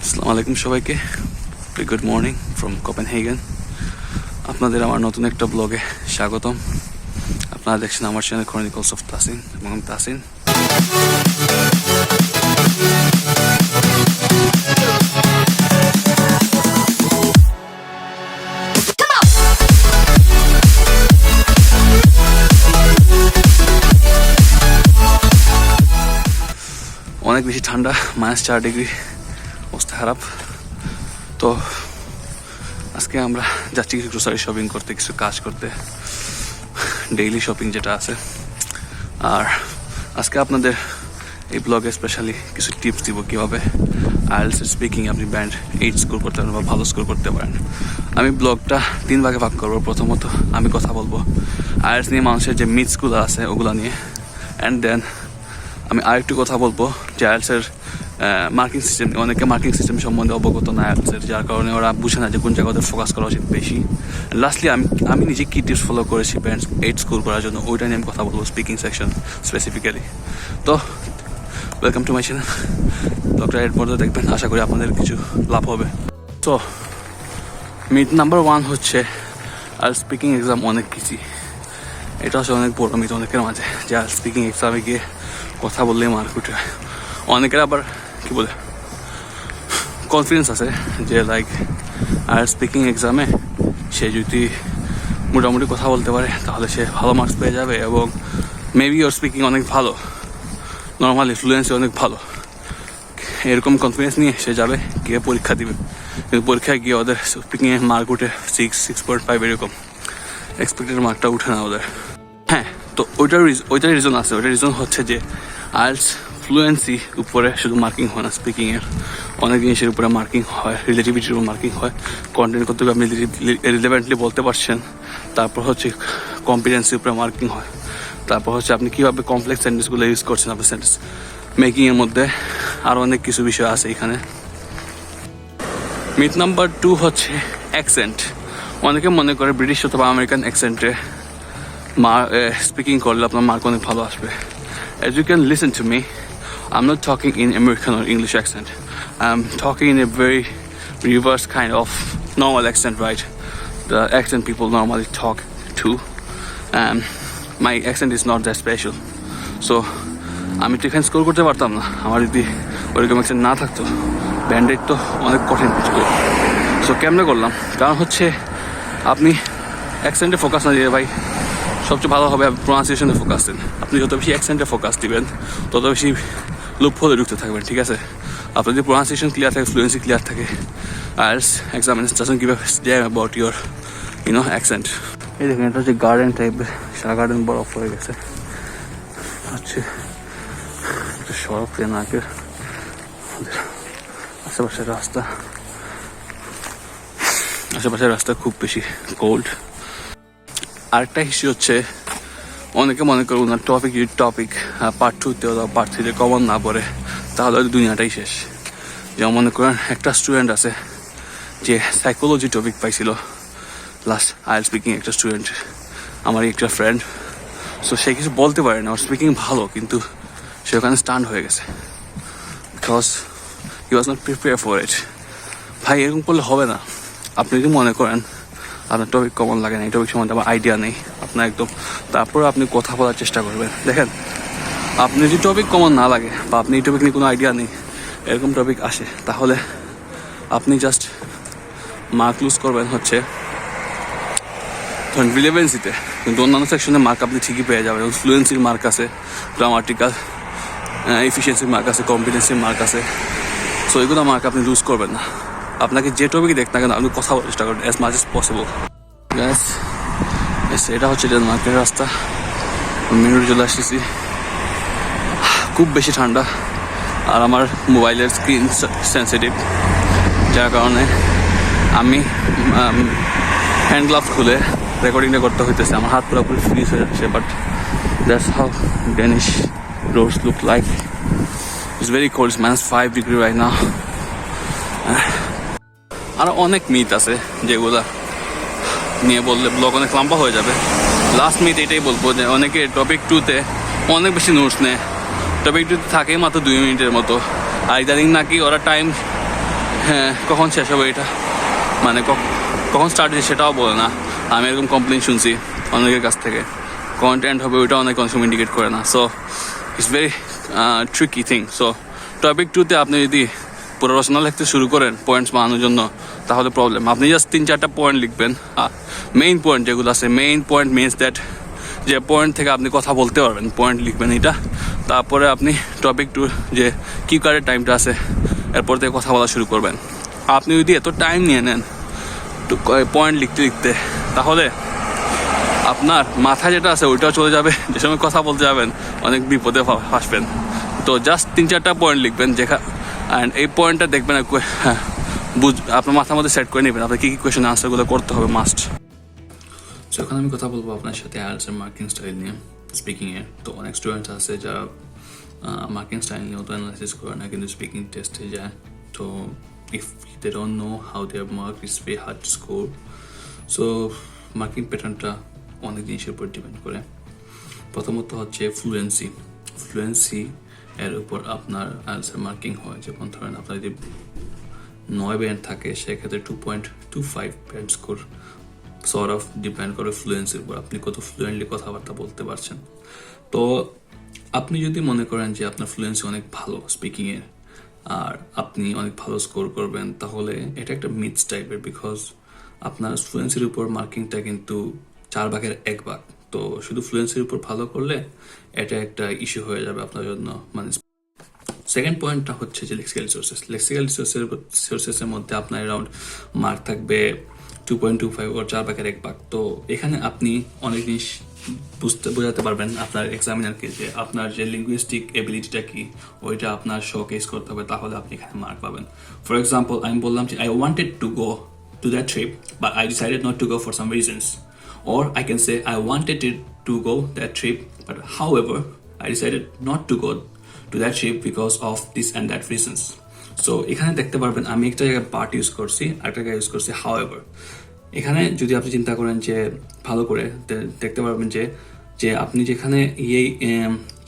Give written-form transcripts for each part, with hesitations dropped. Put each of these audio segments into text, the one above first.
আসসালামু আলাইকুম সবাইকে। Good morning from Copenhagen. আপনাদের আমার নতুন একটা ব্লগে স্বাগতম। আপনারা দেখছেন আমার চ্যানেল ক্রনিকলস অফ তাসিন এবং আমি তাসিন। অনেক বেশি ঠান্ডা, -4 ডিগ্রি, অবস্থা খারাপ। তো আজকে আমরা যাচ্ছি কিছু গ্রোসারি শপিং করতে, কিছু কাজ করতে, ডেইলি শপিং যেটা আছে। আর আজকে আপনাদের এই ব্লগে স্পেশালি কিছু টিপস দিব কীভাবে আইএলটিএস স্পিকিং আপনি ব্যান্ড 8 স্কোর করতে পারেন বা ভালো স্কোর করতে পারেন। আমি ব্লগটা 3 ভাগে ভাগ করবো। প্রথমত আমি কথা বলবো আইএলটিএস নিয়ে, মানুষের যে মিথসগুলো আছে ওগুলো নিয়ে। অ্যান্ড দেন আমি আরেকটু কথা বলবো যে আইএলটিএসের মার্কিং সিস্টেম। অনেকে মার্কিং সিস্টেম সম্বন্ধে অবগত না আইএলটিএসের, যার কারণে ওরা বুঝে না যে কোন জায়গায় ওদের ফোকাস করা উচিত বেশি। লাস্টলি আমি নিজে কী টিপস ফলো করেছি ব্যান্ড 8 স্কোর করার জন্য, ওইটা নিয়ে আমি কথা বলবো স্পিকিং সেকশন স্পেসিফিক্যালি। তো ওয়েলকাম টু মাই চ্যানেল। ব্লগটা এর পর্যন্ত দেখবেন, আশা করি আপনাদের কিছু লাভ হবে। তো মিথ নাম্বার 1 হচ্ছে আর স্পিকিং এক্সাম অনেক কিছু। এটা হচ্ছে অনেক বড় মিথ অনেকের মাঝে, যে আর স্পিকিং এক্সামে গিয়ে কথা বললে মার্ক উঠে। অনেকের আবার কি বলে কনফিডেন্স আছে যে লাইক আর স্পিকিং এক্সামে সে যদি মোটামুটি কথা বলতে পারে তাহলে সে ভালো মার্কস পেয়ে যাবে, এবং মেবি ওর স্পিকিং অনেক ভালো, নর্মালি ফ্লুয়েন্সি অনেক ভালো, এরকম কনফিডেন্স নিয়ে সে যাবে, গিয়ে পরীক্ষা দিবে। কিন্তু পরীক্ষায় গিয়ে ওদের স্পিকিংয়ে মার্ক উঠে 6, 6.5 এরকম, এক্সপেক্টেড মার্কটা উঠে না ওদের। হ্যাঁ, তো ওইটার রিজন আছে। ওইটার রিজন হচ্ছে যে আইএলটিএস ফ্লুয়েন্সি উপরে শুধু মার্কিং হয় না, স্পিকিংয়ের অনেক জিনিসের উপরে মার্কিং হয়, রিলেটিভিটির উপর মার্কিং হয়, কন্টেন্ট করতে আপনি রিলেভেন্টলি বলতে পারছেন। তারপর হচ্ছে কম্পিটেন্সির উপরে মার্কিং হয়। তারপর হচ্ছে আপনি কীভাবে কমপ্লেক্স সেন্টেন্সগুলো ইউজ করছেন আপনার সেন্টেন্স মেকিংয়ের মধ্যে। আরও অনেক কিছু বিষয় আছে এখানে। মিথ নাম্বার 2 হচ্ছে অ্যাকসেন্ট। অনেকে মনে করে ব্রিটিশ অথবা আমেরিকান অ্যাকসেন্টে স্পিকিং করলে আপনার মার্ক অনেক ভালো আসবে। As you can listen to me, I'm not talking in American or English accent. I'm talking in a very reverse kind of normal accent, right? The accent people normally talk to. My accent is not that special. So আমি তো এখানে score করতে পারতাম না আমার যদি ওইরকম accent না থাকতো। ব্যান্ডেড তো অনেক কঠিন স্কোর। সো কেমনে করলাম? কারণ হচ্ছে আপনি অ্যাকসেন্টে ফোকাস না দিয়ে ভাই, সবচেয়ে ভালো হবে প্রোনাউন্সিয়েশনে ফোকাস দেন। আপনি যত বেশি অ্যাকসেন্টে ফোকাস দিবেন তত বেশি লুপহোলে ঢুকতে থাকবেন, ঠিক আছে? আপনার যদি প্রোনাউন্সিয়েশন ক্লিয়ার থাকে, ফ্লুয়েন্সি ক্লিয়ার থাকে, IELTS examination doesn't give a dam about your accent. এই দেখেন, এটা হচ্ছে গার্ডেন টাইপের, সারা গার্ডেন বরফ হয়ে গেছে। হচ্ছে একটা সড়ক ট্রেন আগের আশেপাশের রাস্তা খুব বেশি কোল্ড। আরেকটা ইস্যু হচ্ছে অনেকে মনে করে ওনার টপিক পার্ট 2-তে অথবা পার্ট 3-তে কমন না পড়ে তাহলে হয়তো দুনিয়াটাই শেষ। যেমন মনে করেন একটা স্টুডেন্ট আছে যে সাইকোলজি টপিক পাইছিল লাস্ট আইএলটিএস স্পিকিং, একটা স্টুডেন্ট, আমার একটা ফ্রেন্ড। সো সে কিছু বলতে পারে না, ওর স্পিকিং ভালো, কিন্তু সে ওখানে স্টান্ড হয়ে গেছে because he was not prepare for it. ভাই, এরকম করলে হবে না। আপনি যদি মনে করেন আপনার টপিক কমন লাগে না, এই টপিক সম্বন্ধে আমার আইডিয়া নেই আপনার একদম, তারপরে আপনি কথা বলার চেষ্টা করবেন। দেখেন, আপনি যদি টপিক কমন না লাগে বা আপনি এই টপিক নিয়ে কোনো আইডিয়া নেই, এরকম টপিক আসে, তাহলে আপনি জাস্ট মার্ক লুজ করবেন হচ্ছে ধরেন রিলেভেন্সিতে, কিন্তু অন্যান্য সেকশনে মার্ক আপনি ঠিকই পেয়ে যাবেন। ফ্লুয়েন্সির মার্ক আছে, গ্রামাটিক্যাল এফিসিয়েন্সির মার্ক আছে, কম্পিটেন্সির মার্ক আছে। সো এগুলো মার্ক আপনি লুজ করবেন না। আপনাকে যে টপিক দেখ না কেন আপনি কথা বলার চেষ্টা করেন অ্যাজ মাচ এজ পসিবল। এটা হচ্ছে ডেনমার্কের রাস্তা, মেনুর চলে আসতেছি। খুব বেশি ঠান্ডা, আর আমার মোবাইলের স্ক্রিন সেন্সিটিভ, যার কারণে আমি হ্যান্ড গ্লাভস খুলে রেকর্ডিংটা করতে হইতেছে। আমার হাত পুরোপুরি ফ্রিজ হয়ে যাচ্ছে, but that's how Danish roads look like. It's very cold, it's -5 degree right now. আরও অনেক মিথ আছে যেগুলা নিয়ে বললে ব্লগ অনেক লম্বা হয়ে যাবে। লাস্ট মিথ এটাই বলবো যে অনেকে টপিক 2-তে অনেক বেশি নোটস নেয়, টপিক 2-তে থাকে মাত্র 2 মিনিটের মতো। আর ইদানিং নাকি ওরা টাইম হ্যাঁ কখন শেষ হবে এটা, মানে কখন স্টার্ট হয়েছে সেটাও বলে না। আমি এরকম কমপ্লেন শুনছি অনেকের কাছ থেকে, কন্টেন্ট হবে ওইটা অনেক সময় ইন্ডিকেট করে না। So it's very tricky thing. So topic 2-তে আপনি যদি পুরো রচনা লিখতে শুরু করেন পয়েন্টস বানানোর জন্য, তাহলে প্রবলেম। আপনি জাস্ট 3-4টা পয়েন্ট লিখবেন, মেইন পয়েন্ট যেগুলো আছে। মেইন পয়েন্ট মিনস দ্যাট যে পয়েন্ট থেকে আপনি কথা বলতে পারবেন, পয়েন্ট লিখবেন এটা। তারপরে আপনি টপিক 2 যে কি কারের টাইমটা আছে এরপর থেকে কথা বলা শুরু করবেন। আপনি যদি এত টাইম নিয়ে নেন পয়েন্ট লিখতে লিখতে, তাহলে আপনার মাথায় যেটা আছে ওইটাও চলে যাবে, যে সময় কথা বলতে যাবেন অনেক বিপদে ফাঁসবেন। তো জাস্ট 3-4টা পয়েন্ট লিখবেন অ্যান্ড এই পয়েন্টটা দেখবেন আপনার মাথার মধ্যে সেট করে নেবেন আপনার কী কী কোয়েশন আনসারগুলো করতে হবে মাস্ট। সো এখন আমি কথা বলবো আপনার সাথে আইএলটিএস মার্কিং স্টাইল নিয়ে, স্পিকিংয়ের। তো অনেক স্টুডেন্ট আছে যারা মার্কিং স্টাইল নিয়েও তো অ্যানালাইসিস করে না, কিন্তু স্পিকিং টেস্টে যায়। তো if they don't know how they are marked, it's very hard to score. So marking প্যাটার্নটা অনেক জিনিসের উপর ডিপেন্ড করে। প্রথমত হচ্ছে ফ্লুয়েন্সি এর উপর আপনার আনসার মার্কিং হয়। যেমন ধরেন আপনার যদি 9 ব্যান্ড থাকে সেক্ষেত্রে 2.25 band score sort of depend করে ফ্লুয়েন্সির উপর, আপনি কত ফ্লুয়েন্টলি কথাবার্তা বলতে পারছেন। তো আপনি যদি মনে করেন যে আপনার ফ্লুয়েন্সি অনেক ভালো স্পিকিংয়ের আর আপনি অনেক ভালো স্কোর করবেন, তাহলে এটা একটা মিথস টাইপের। বিকজ আপনার ফ্লুয়েন্সির উপর মার্কিংটা কিন্তু 4/1 তো শুধু ফ্লুয়েন্সির উপর ভালো করলে এটা একটা ইস্যু হয়ে যাবে আপনার জন্য। মানে সেকেন্ড পয়েন্টটা হচ্ছে যে লেক্সিক্যাল রিসোর্সেসের মধ্যে আপনার অ্যারাউন্ড মার্ক থাকবে 2.25 ও 4/1। তো এখানে আপনি অনেক জিনিস বোঝাতে পারবেন আপনার এক্সামিনারকে যে আপনার যে লিঙ্গুইস্টিক এবিলিটিটা কি ওইটা আপনার শোকেস করতে হবে, তাহলে আপনি এখানে মার্ক পাবেন। ফর এক্সাম্পল আমি বললাম যে I wanted to go to that trip but I decided not to go for some reasons, or I can say I wanted to go that trip but however I decided not to go to that trip because of this and that reasons. So এখানে দেখতে পারবেন আমি একটা জায়গায় but use করছি, আরেকটা জায়গায় use করছি however। এখানে যদি আপনি চিন্তা করেন যে ভালো করে দেখতে পারবেন যে আপনি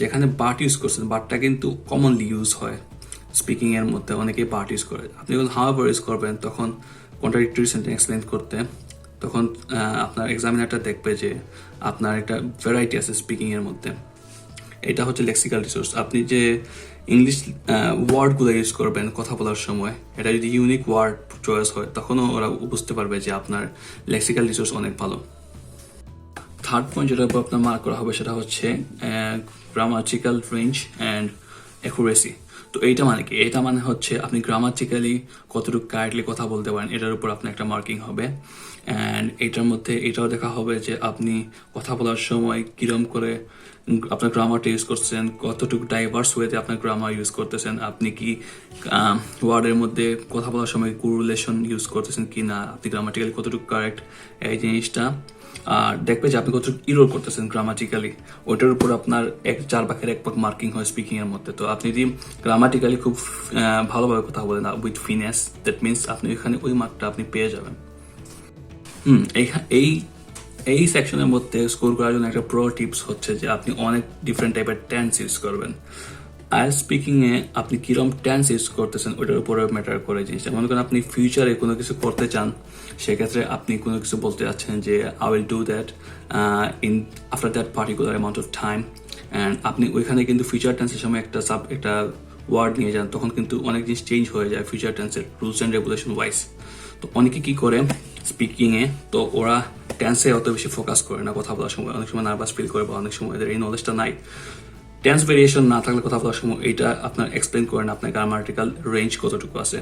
যেখানে বাট ইউজ করছেন, বাটটা কিন্তু কমনলি ইউজ হয় স্পিকিং এর মধ্যে, অনেকেই বাট ইউজ করে। আপনি যখন however ইউজ করবেন তখন কন্ট্রাডিক্টরি সেন্টেন্স এক্সপ্লেন করতে, তখন আপনার এক্সামিনারটা দেখবে যে আপনার একটা ভ্যারাইটি আছে স্পিকিং এর মধ্যে। এটা হচ্ছে লেক্সিক্যাল রিসোর্স। আপনি যে ইংলিশ ওয়ার্ডগুলো ইউজ করবেন কথা বলার সময়, এটা যদি ইউনিক ওয়ার্ড চয়েস হয় তখনও ওরা বুঝতে পারবে যে আপনার লেক্সিক্যাল রিসোর্স অনেক ভালো। থার্ড পয়েন্ট যেটার উপর আপনার মার্ক করা হবে সেটা হচ্ছে গ্রামাটিক্যাল রেঞ্জ অ্যান্ড অ্যাকুরেসি। তো এইটা মানে কি? এটা মানে হচ্ছে আপনি গ্রামাটিক্যালি কতটুকু কারেক্টলি কথা বলতে পারেন, এটার উপর আপনার একটা মার্কিং হবে। অ্যান্ড এটার মধ্যে এটাও দেখা হবে যে আপনি কথা বলার সময় কিরম করে আপনার গ্রামারটা ইউজ করছেন, কতটুকু ডাইভার্স ওয়েতে আপনার গ্রামার ইউজ করতেছেন, আপনি কি ওয়ার্ডের মধ্যে কথা বলার সময় কোরিলেশন ইউজ করতেছেন কি না, আপনি গ্রামাটিক্যালি কতটুকু কারেক্ট, এই জিনিসটা। আর দেখবে যে আপনি কতটুকু ইরোর করতেছেন গ্রামাটিক্যালি, ওইটার উপর আপনার 4/1 মার্কিং হয় স্পিকিং এর মধ্যে। তো আপনি যদি গ্রামাটিক্যালি খুব ভালোভাবে কথা বলেন উইথ ফিনেস, দ্যাট মিনস আপনি এখানে ওই মার্কটা আপনি পেয়ে যাবেন। এই সেকশনের মধ্যে স্কোর করার জন্য একটা প্রো টিপস হচ্ছে যে আপনি অনেক ডিফারেন্ট টাইপের টেন্স ইউজ করবেন। আইএলটিএস স্পিকিং এ আপনি কিরম টেন্স ইউজ করতেছেন ওইটার উপরে ম্যাটার করে জিনিসটা। মনে করেন আপনি ফিউচারে কোনো কিছু করতে চান, সেক্ষেত্রে আপনি কোনো কিছু বলতে যাচ্ছেন যে I will do that in after that particular amount of time, and আপনি ওইখানে কিন্তু ফিউচার টেন্সের সময় একটা ওয়ার্ড নিয়ে যান, তখন কিন্তু অনেক জিনিস চেঞ্জ হয়ে যায় ফিউচার টেন্সের রুলস অ্যান্ড রেগুলেশন ওয়াইজ। তো অনেকে কি করে স্পিকিংয়ে, তো ওরা টেন্সে অত বেশি ফোকাস করে না কথা বলার সময়, অনেক সময় নার্ভাস ফিল করে বা অনেক সময় এদের এই নলেজটা নাই। টেন্স ভেরিয়েশন না থাকলে কথা বলার সময় এইটা আপনার এক্সপ্লেন করেন আপনার গ্রামাটিক্যাল রেঞ্জ কতটুকু আছে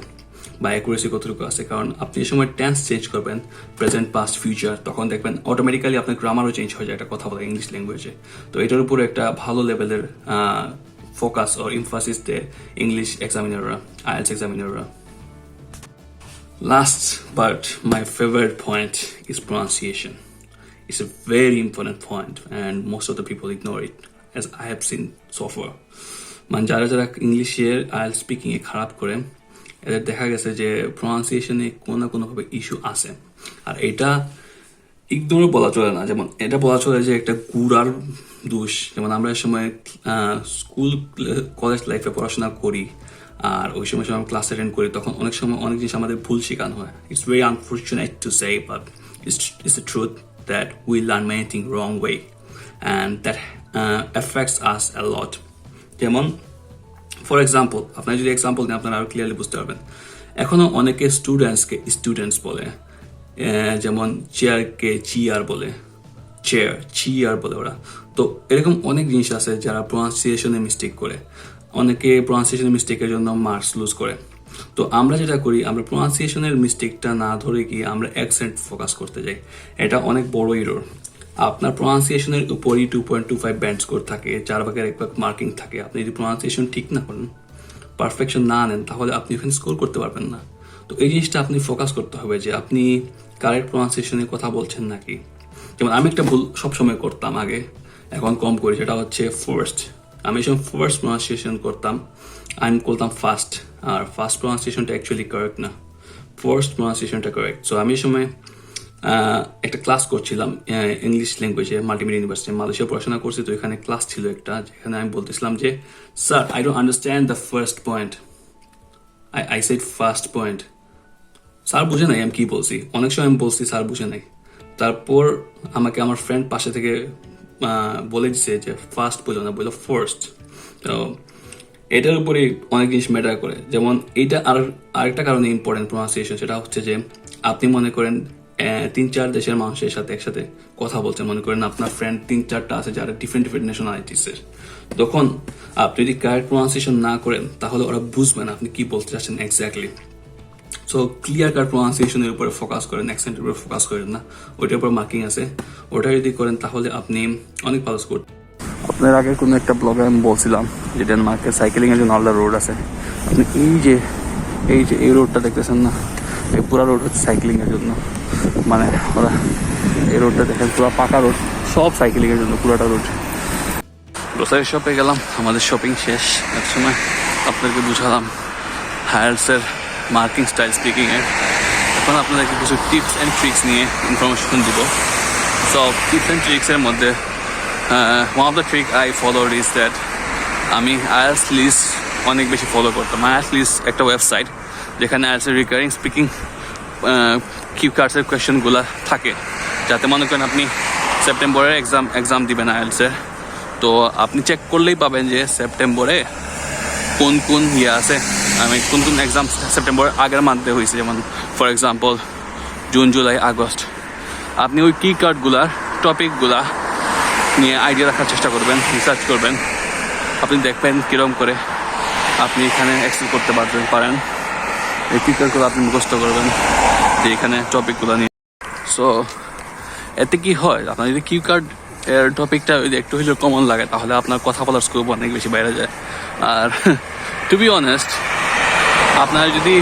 বা অ্যাকুরেসি কতটুকু আছে। কারণ আপনি যে সময় টেন্স চেঞ্জ করবেন, প্রেজেন্ট পাস্ট ফিউচার, তখন দেখবেন অটোমেটিক্যালি আপনার গ্রামারও চেঞ্জ হয়ে যায় একটা কথা বলা ইংলিশ ল্যাঙ্গুয়েজে। তো এটার উপরে একটা ভালো লেভেলের ফোকাস ও ইমফাসিস দেয় ইংলিশ এক্সামিনাররা, আইএলটিএস এক্সামিনাররা। Last but my favorite point is pronunciation. It's a very important point and most of the people ignore it, as I have seen so far. মানে যারা ইংলিশের আইএলটিএস স্পিকিং এ খারাপ করে, এদের দেখা গেছে যে প্রনাউন্সিয়েশনে কোনো না কোনোভাবে ইস্যু আছে। আর এটা ইগনোর বলা চলে না, যেমন এটা বলা চলে যে একটা গুড়ার দোষ। যেমন আমরা এই সময় স্কুল কলেজ লাইফে পড়াশোনা করি, আর ওই সময় আমরা ক্লাস অ্যাটেন্ড করি, তখন অনেক সময় অনেক জিনিস আমাদের ভুল শেখানো হয়। It's very unfortunate to say, but it's the truth that we learn many thing wrong way and that affects us a lot. যেমন ফর এক্সাম্পল, আপনার যদি এক্সাম্পল নেন আপনারা আরও ক্লিয়ারলি বুঝতে পারবেন। এখনও অনেকে স্টুডেন্টসকে স্টুডেন্টস বলে, যেমন চেয়ারকে চিয়ার বলে, চেয়ার চিয়ার বলে ওরা। তো এরকম অনেক জিনিস আছে যারা প্রোনাউন্সিয়েশনে মিস্টেক করে, অনেকে প্রোনাউন্সিয়েশনের মিস্টেকের জন্য মার্কস লুজ করে। তো আমরা যেটা করি, আমরা প্রোনাউন্সিয়েশনের মিস্টেকটা না ধরে গিয়ে আমরা অ্যাকসেন্ট ফোকাস করতে যাই। এটা অনেক বড় ইরর। আপনার প্রোনাউন্সিয়েশনের উপরই 2.25 ব্যান্ড স্কোর থাকে, 4 ভাগের 1 ভাগ মার্কিং থাকে। আপনি যদি প্রোনাউন্সিয়েশন ঠিক না করেন, পারফেকশন না আনেন, তাহলে আপনি ওখানে স্কোর করতে পারবেন না। তো এই জিনিসটা আপনি ফোকাস করতে হবে যে আপনি কারেক্ট প্রোনাউন্সিয়েশনে কথা বলছেন নাকি। যেমন আমি একটা ভুল সবসময় করতাম আগে, এখন কম করি, সেটা হচ্ছে ফার্স্ট। আমি যখন ফার্স্ট প্রোনাউন্সিয়েশন করতাম, আমি করতাম ফার্স্ট, আর ফার্স্ট প্রোনাউন্সিয়েশনটা অ্যাকচুয়ালি কারেক্ট না, ফার্স্ট প্রোনাউন্সিয়েশনটা কারেক্ট। সো আমি এই সময় একটা ক্লাস করছিলাম ইংলিশ ল্যাঙ্গুয়েজে, মাল্টিমিডিয়া ইউনিভার্সিটি মালয়েশিয়া পড়াশোনা করছি। তো এখানে ক্লাস ছিল একটা, যেখানে আমি বলতেছিলাম যে sir I don't understand the first point, I said first point. Sir বুঝে নাই আমি কি বলছি, অনেক সময় আমি বলছি স্যার বুঝে নাই। তারপর আমাকে আমার ফ্রেন্ড পাশে থেকে বলে দিচ্ছে যে ফার্স্ট বললো না, বললো ফার্স্ট। তো এটার উপরে অনেক জিনিস ম্যাটার করে। যেমন এইটা আরেকটা কারণে ইম্পর্টেন্ট প্রোনাউন্সিয়েশন, সেটা হচ্ছে যে আপনি মনে করেন 3-4 দেশের মানুষের সাথে একসাথে কথা বলছেন, মনে করেন আপনার ফ্রেন্ড 3-4টা আছে যারা ডিফারেন্ট ন্যাশনালিটিসের। তখন আপনি যদি কারেক্ট প্রোনাউন্সিয়েশন না করেন, তাহলে ওরা বুঝবে না আপনি কি বলতে চাচ্ছেন এক্স্যাক্টলি। সো ক্লিয়ার কাট প্রোনাউন্সিয়েশনের উপরে ফোকাস করেন, অ্যাকসেন্টের উপরে ফোকাস করেন না। ওইটার উপর মার্কিং আছে, ওটা যদি করেন তাহলে আপনি অনেক ভালো স্কোর। আপনার আগে কোনো একটা ব্লগে আমি বলছিলাম যে ডেনমার্কে সাইকেলিংয়ের জন্য আলাদা রোড আছে। আপনি এই রোডটা দেখতেছেন না, এই পুরো রোড হচ্ছে সাইক্লিংয়ের জন্য। মানে ওরা এই রোডটা দেখেন, পুরো পাকা রোড, সব সাইকেলিংয়ের জন্য পুরোটা রোড। গ্রোসারি শপে গেলাম, আমাদের শপিং শেষ। এক সময় আপনাদেরকে বুঝালাম হায়ার্সের মার্কিং স্টাইল স্পিকিংয়ের। এখন আপনাদেরকে কিছু টিপস অ্যান্ড ট্রিক্স নিয়ে ইনফরমেশন দিব। সো টিপস অ্যান্ড ট্রিক্সের মধ্যে one of the trick I followed is that আমি আইএলস লিস্ট অনেক বেশি ফলো করতাম। আইএলস লিস্ট একটা ওয়েবসাইট যেখানে আইএলসের রিকারিং স্পিকিং কিউকার্ডসের কোয়েশ্চেনগুলো থাকে, যাতে মনে করেন আপনি সেপ্টেম্বরের এক্সাম দিবেন আইএলসের, তো আপনি চেক করলেই পাবেন যে সেপ্টেম্বরে কোন কোন আছে, কোন কোন এক্সাম সেপ্টেম্বরের আগের মান্থে হয়েছে। যেমন for example June, July, August. আপনি ওই কি কার্ডগুলার টপিকগুলা নিয়ে আইডিয়া রাখার চেষ্টা করবেন, রিসার্চ করবেন। আপনি দেখবেন কীরকম করে আপনি এখানে এক্সেল করতে পারেন। এই কি কার্ডগুলো আপনি মুখস্থ করবেন যে এখানে টপিকগুলো নিয়ে। সো এতে কি হয়, আপনার যদি কিউ কার্ড এর টপিকটা যদি একটু হলেও কমন লাগে, তাহলে আপনার কথা বলার স্কোপ অনেক বেশি বেড়ে যায়। আর টু বি অনেস্ট, আপনার যদি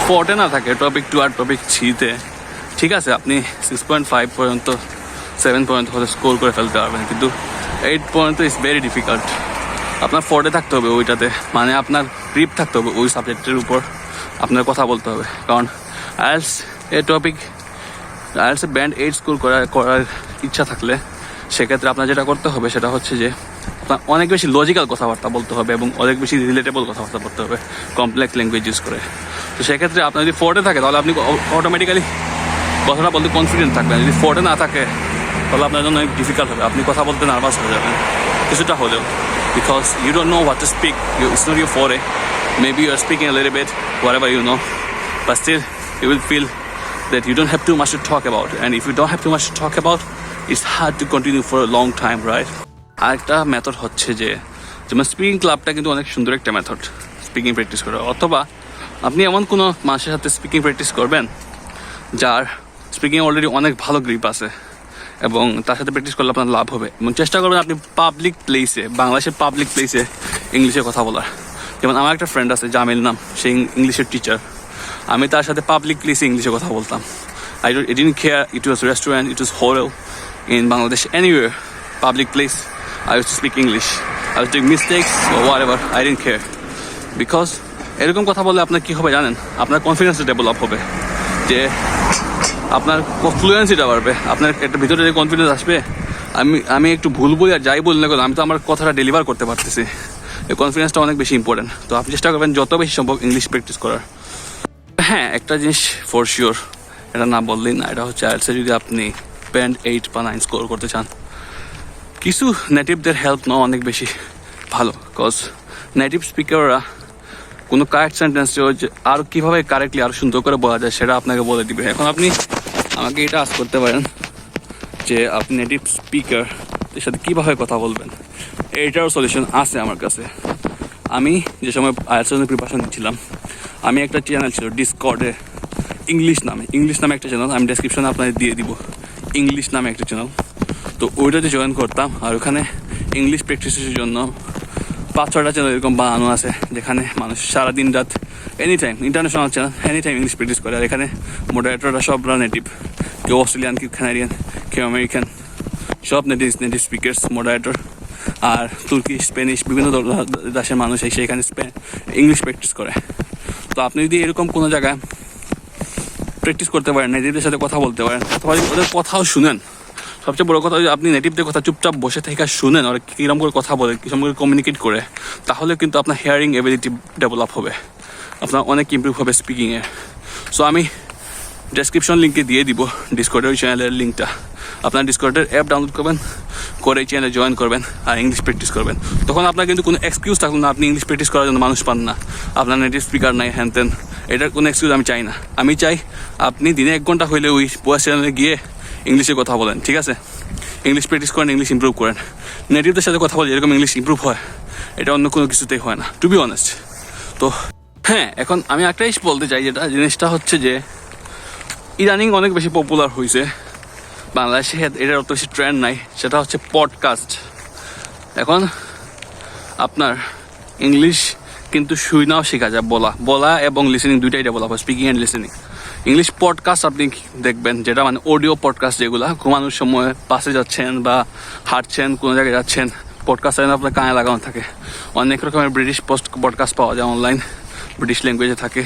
4 না থাকে টপিক 2 আর টপিক 3-তে, ঠিক আছে আপনি 6.5 পর্যন্ত 7 পর্যন্ত হলে স্কোর করে ফেলতে পারবেন, কিন্তু 8 পর্যন্ত ইজ ভেরি ডিফিকাল্ট। আপনার 4-এ থাকতে হবে ওইটাতে, মানে আপনার গ্রিপ থাকতে হবে ওই সাবজেক্টের উপর, আপনার কথা বলতে হবে। কারণ আইএলস এর topic, IELTS a band 8 score করার ইচ্ছা থাকলে, সেক্ষেত্রে আপনার যেটা করতে হবে সেটা হচ্ছে যে আপনার অনেক বেশি লজিক্যাল কথাবার্তা বলতে হবে এবং অনেক বেশি রিলেটেবল কথাবার্তা বলতে হবে, কমপ্লেক্স ল্যাঙ্গুয়েজ ইউজ করে। তো সেক্ষেত্রে আপনার যদি 4-এ থাকে তাহলে আপনি অটোমেটিক্যালি কথাটা বলতে কনফিডেন্ট থাকবেন। যদি 4-এ না থাকে তাহলে আপনার জন্য অনেক ডিফিকাল্ট হবে, আপনি কথা বলতে নার্ভাস হয়ে যাবেন কিছুটা হলেও, because you don't know what to speak. It's not your 4-এ, maybe you are speaking a little bit whatever you know, but still you will feel that you don't have too much to talk about, and if you don't have too much to talk about, it's hard to continue for a long time, right? আরেকটা method হচ্ছে যে যেমন speaking ক্লাবটা কিন্তু অনেক সুন্দর একটা method speaking practice করা। অথবা আপনি এমন কোনো মানুষের সাথে স্পিকিং প্র্যাকটিস করবেন যার স্পিকিং অলরেডি অনেক ভালো গ্রিপ আছে, এবং তার সাথে প্র্যাকটিস করলে আপনার লাভ হবে। এবং চেষ্টা করবেন আপনি পাবলিক প্লেসে, বাংলাদেশের পাবলিক প্লেসে ইংলিশে কথা বলার। যেমন আমার একটা ফ্রেন্ড আছে জামিল নাম, সে ইংলিশের টিচার। আমি তার সাথে পাবলিক প্লেসে ইংলিশে কথা বলতাম। I didn't care, it was restaurant, it was hotel in Bangladesh, anywhere, public place, I used to speak English. I was doing mistakes or whatever, I didn't care. Because এরকম কথা বললে আপনার কি হবে জানেন, আপনার কনফিডেন্সটা ডেভেলপ হবে, যে আপনার ফ্লুয়েন্সিটা বাড়বে, আপনার একটা ভিতরে যে কনফিডেন্স আসবে, আমি একটু ভুল বলি আর যাই বলি না কেন, আমি তো আমার কথাটা ডেলিভার করতে পারতেছি। এই কনফিডেন্সটা অনেক বেশি ইম্পর্টেন্ট। তো আপনি চেষ্টা করবেন যত বেশি সম্ভব ইংলিশ প্র্যাকটিস করার। হ্যাঁ, একটা জিনিস ফর শিওর, এটা না বললেই না, এটা হচ্ছে আইএলটিএসে যদি আপনি ব্যান্ড 8 বা 9 স্কোর করতে চান, কিছু নেটিভদের হেল্প নেওয়া অনেক বেশি ভালো। বিকজ নেটিভ স্পিকাররা কোনো কারেক্ট সেন্টেন্স আরও কীভাবে কারেক্টলি আরও সুন্দর করে বলা যায় সেটা আপনাকে বলে দিবে। এখন আপনি আমাকে এটা আজ করতে পারেন যে আপনি নেটিভ স্পিকারের সাথে কীভাবে কথা বলবেন, এইটারও সলিউশন আছে আমার কাছে। আমি যে সময় আইএলটিএস প্রিপারেশন দিচ্ছিলাম, আমি একটা চ্যানেল ছিল ডিসকর্ডে, ইংলিশ নামে একটা চ্যানেল, আমি ডেসক্রিপশনে আপনাদের দিয়ে দিব, ইংলিশ নামে একটা চ্যানেল। তো ওইটাতে জয়েন করতাম, আর ওখানে ইংলিশ প্র্যাকটিসের জন্য 5-6টা চ্যানেল এরকম বানানো আছে, যেখানে মানুষ সারাদিন রাত any time, international channel, any time English practice করে। আর এখানে মডারেটররা সবরা নেটিভ, কেউ অস্ট্রেলিয়ান, কেউ কানাডিয়ান, কেউ আমেরিকান, সব নেটিভ স্পিকার্স মডারেটর। আর তুর্কি, স্প্যানিশ, বিভিন্ন দেশের মানুষ এসে এখানে ইংলিশ প্র্যাকটিস করে। তো আপনি যদি এরকম কোনো জায়গায় প্র্যাকটিস করতে পারেন, নেটিভদের সাথে কথা বলতে পারেন, তাহলে ওদের কথাও শুনেন। সবচেয়ে বড় কথা, যদি আপনি নেটিভদের কথা চুপচাপ বসে থেকে শুনেন, ওরা কীরকম করে কথা বলে, কীরকম করে কমিউনিকেট করে, তাহলে কিন্তু আপনার হিয়ারিং এবিলিটি ডেভেলপ হবে, আপনার অনেক ইমপ্রুভ হবে স্পিকিংয়ে। সো আমি ডেসক্রিপশন লিঙ্কে দিয়ে দিব ডিসকর্ডের ওই চ্যানেলের লিঙ্কটা। আপনার ডিসকর্ডের অ্যাপ ডাউনলোড করবেন, করে এই চ্যানেলে জয়েন করবেন আর ইংলিশ প্র্যাকটিস করবেন। তখন আপনার কিন্তু কোনো এক্সকিউজ থাকলো না আপনি ইংলিশ প্র্যাকটিস করার জন্য মানুষ পান না, আপনার নেটিভ স্পিকার নাই, হ্যান তেন, এটার কোনো এক্সকিউজ আমি চাই না। আমি চাই আপনি দিনে 1 ঘন্টা হইলে ওই ভয়েস চ্যানেলে গিয়ে ইংলিশে কথা বলেন, ঠিক আছে? ইংলিশ প্র্যাকটিস করেন, ইংলিশ ইমপ্রুভ করেন। নেটিভদের সাথে কথা বলে এরকম ইংলিশ ইমপ্রুভ হয়, এটা অন্য কোনো কিছুতেই হয় না, টু বি অনেস্ট। তো হ্যাঁ, এখন আমি একটা বলতে চাই, যেটা জিনিসটা হচ্ছে যে ইদানিং অনেক বেশি পপুলার হয়েছে বাংলাদেশে, এটার অত বেশি ট্রেন্ড নাই, সেটা হচ্ছে পডকাস্ট। এখন আপনার ইংলিশ কিন্তু শুনাও শেখা যায়, বলা এবং লিসেনিং দুইটাই ডেভেলপ হয়, speaking and listening. English podcast আপনি দেখবেন, যেটা মানে অডিও পডকাস্ট, যেগুলো ঘুমানোর সময় বাসে যাচ্ছেন বা হাঁটছেন, কোনো জায়গায় যাচ্ছেন, পডকাস্ট আপনার কানে লাগানো থাকে। অনেক রকমের ব্রিটিশ পডকাস্ট পাওয়া যায় অনলাইন, ব্রিটিশ ল্যাঙ্গুয়েজে থাকে।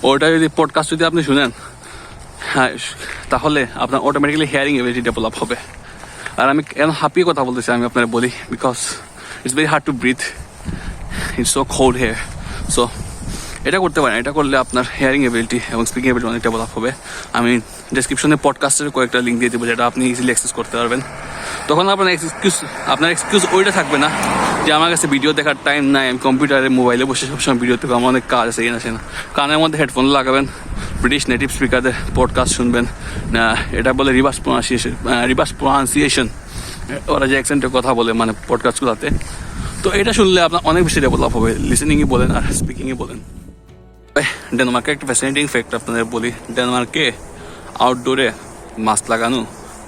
ওটা যদি পডকাস্ট যদি আপনি শুনেন, হ্যাঁ, তাহলে আপনার অটোমেটিক্যালি হিয়ারিং এবিলিটি ডেভেলপ হবে। আর আমি কেন হাঁপিয়ে কথা বলতেছি আমি আপনার বলি, because it's very hard to breath, it's so cold here. So এটা করতে পারেন, এটা করলে আপনার হিয়ারিং এবিলিটি এবং স্পিকিং এবিলিটি অনেক ডেভেলপ হবে। আমি ডেসক্রিপশনে পডকাস্টের কয়েকটা লিঙ্ক দিয়ে দেবো, যেটা আপনি ইজিলি অ্যাক্সেস করতে পারবেন। তখন আপনার এক্সকিউজ ওইটা থাকবে না যে আমার কাছে ভিডিও দেখার টাইম নাই, আমি কম্পিউটারে মোবাইলে বসে সবসময় ভিডিও দেখবো, আমার অনেক কাজ আছে, আসে না। কানের মধ্যে হেডফোন লাগাবেন, ব্রিটিশ নেটিভ স্পিকারদের পডকাস্ট শুনবেন, এটা বলে রিভার্স প্রোনাউন্সিয়েশন, ওরা যে অ্যাকসেন্টে কথা বলে মানে পডকাস্টগুলোতে। তো এটা শুনলে আপনার অনেক বেশি ডেভেলপ হবে, লিসেনিংই বলেন আর স্পিকিংই বলেন। ডেনমার্কে একটা ফ্যাসিনেটিং ফ্যাক্ট আপনাদের বলি, ডেনমার্কে আউটডোরে মাস্ক লাগানো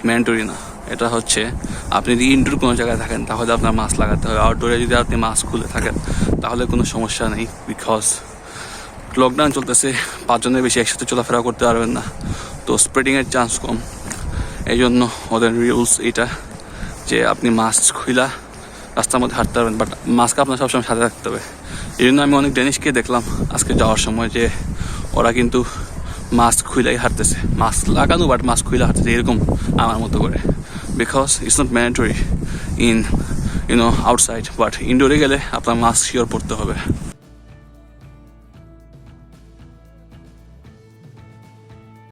ম্যান্ডেটরি না। এটা হচ্ছে আপনি যদি ইনডোর কোনো জায়গায় থাকেন তাহলে আপনার মাস্ক লাগাতে হবে, আউটডোরে যদি আপনি মাস্ক খুলে থাকেন তাহলে কোনো সমস্যা নেই। বিকজ লকডাউন চলতেছে, 5 জনের বেশি একসাথে চলাফেরা করতে পারবেন না, তো স্প্রেডিংয়ের চান্স কম। এই জন্য ওদের রুলস এটা যে আপনি মাস্ক খুলা রাস্তার মধ্যে হাঁটতে পারবেন, বাট মাস্ক আপনার সবসময় সাথে রাখতে হবে। এই জন্য আমি অনেক ডেনিশকে দেখলাম আজকে যাওয়ার সময় যে ওরা কিন্তু মাস্ক খুইলাই হাঁটতেছে, মাস্ক লাগানো বাট মাস্ক খুইলা হাঁটতেছে, এরকম আমার মতো করে। Because it's not mandatory in outside, but ইনডোরে গেলে আপনার মাস্ক শিওর পরতে হবে।